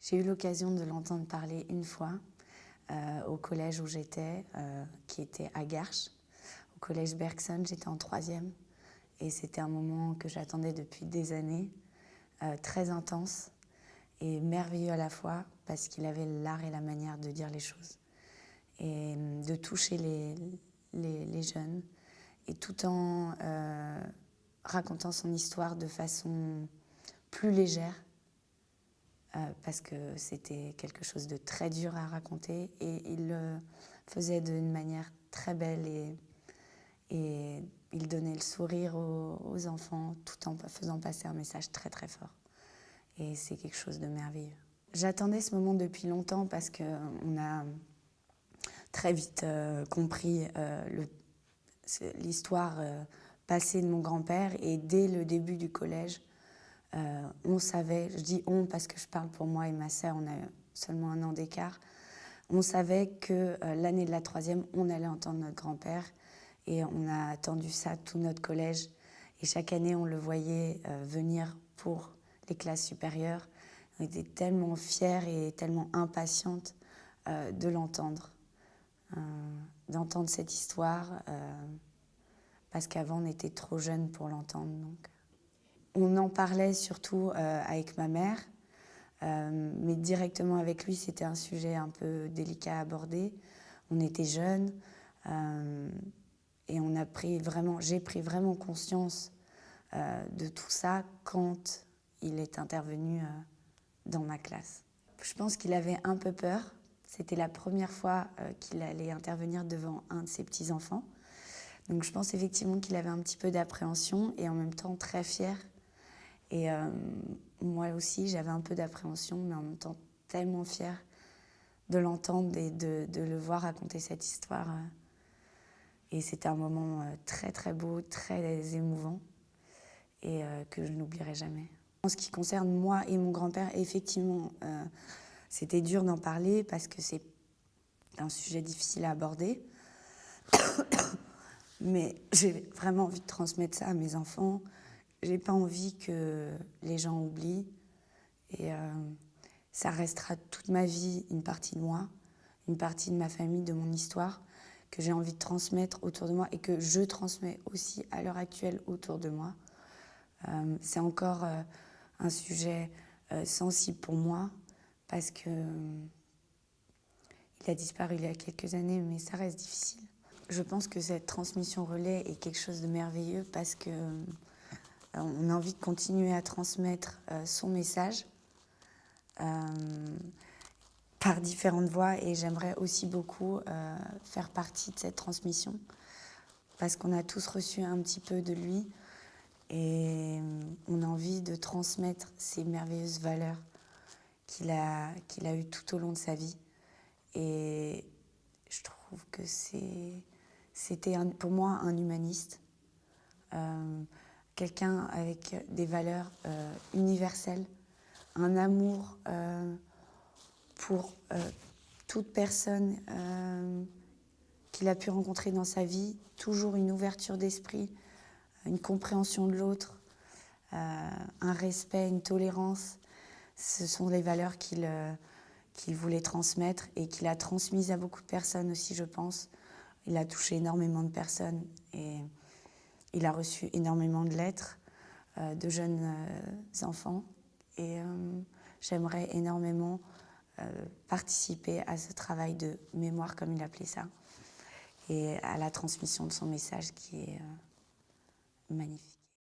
J'ai eu l'occasion de l'entendre parler une fois au collège où j'étais, qui était à Garches, au collège Bergson. J'étais en 3e et c'était un moment que j'attendais depuis des années, très intense et merveilleux à la fois parce qu'il avait l'art et la manière de dire les choses et de toucher les jeunes, et tout en racontant son histoire de façon plus légère, parce que c'était quelque chose de très dur à raconter, et il le faisait d'une manière très belle, et il donnait le sourire aux enfants tout en faisant passer un message très très fort. Et c'est quelque chose de merveilleux. J'attendais ce moment depuis longtemps parce qu'on a très vite compris l'histoire passée de mon grand-père, et dès le début du collège, on savait, je dis on parce que je parle pour moi et ma sœur, on a seulement 1 an d'écart, on savait que l'année de la 3e, on allait entendre notre grand-père, et on a attendu ça tout notre collège, et chaque année on le voyait venir pour les classes supérieures. On était tellement fiers et tellement impatientes de l'entendre, d'entendre cette histoire, parce qu'avant on était trop jeunes pour l'entendre. Donc. On en parlait surtout avec ma mère, mais directement avec lui, c'était un sujet un peu délicat à aborder. On était jeunes, et j'ai pris vraiment conscience de tout ça quand il est intervenu dans ma classe. Je pense qu'il avait un peu peur. C'était la première fois qu'il allait intervenir devant un de ses petits-enfants. Donc je pense effectivement qu'il avait un petit peu d'appréhension, et en même temps très fier. Et moi aussi, j'avais un peu d'appréhension, mais en même temps tellement fière de l'entendre et de le voir raconter cette histoire. Et c'était un moment très très beau, très émouvant, et que je n'oublierai jamais. En ce qui concerne moi et mon grand-père, effectivement, c'était dur d'en parler parce que c'est un sujet difficile à aborder. Mais j'ai vraiment envie de transmettre ça à mes enfants. J'ai pas envie que les gens oublient. Et ça restera toute ma vie une partie de moi, une partie de ma famille, de mon histoire, que j'ai envie de transmettre autour de moi et que je transmets aussi à l'heure actuelle autour de moi. C'est encore un sujet sensible pour moi parce que il a disparu il y a quelques années, mais ça reste difficile. Je pense que cette transmission relais est quelque chose de merveilleux parce que on a envie de continuer à transmettre son message par différentes voies, et j'aimerais aussi beaucoup faire partie de cette transmission parce qu'on a tous reçu un petit peu de lui, et on a envie de transmettre ces merveilleuses valeurs qu'il a eues tout au long de sa vie. Et je trouve que c'était pour moi un humaniste, quelqu'un avec des valeurs universelles, un amour pour toute personne qu'il a pu rencontrer dans sa vie, toujours une ouverture d'esprit, une compréhension de l'autre, un respect, une tolérance. Ce sont les valeurs qu'il voulait transmettre et qu'il a transmises à beaucoup de personnes aussi, je pense. Il a touché énormément de personnes et il a reçu énormément de lettres de jeunes enfants, et j'aimerais énormément participer à ce travail de mémoire, comme il appelait ça, et à la transmission de son message qui est magnifique.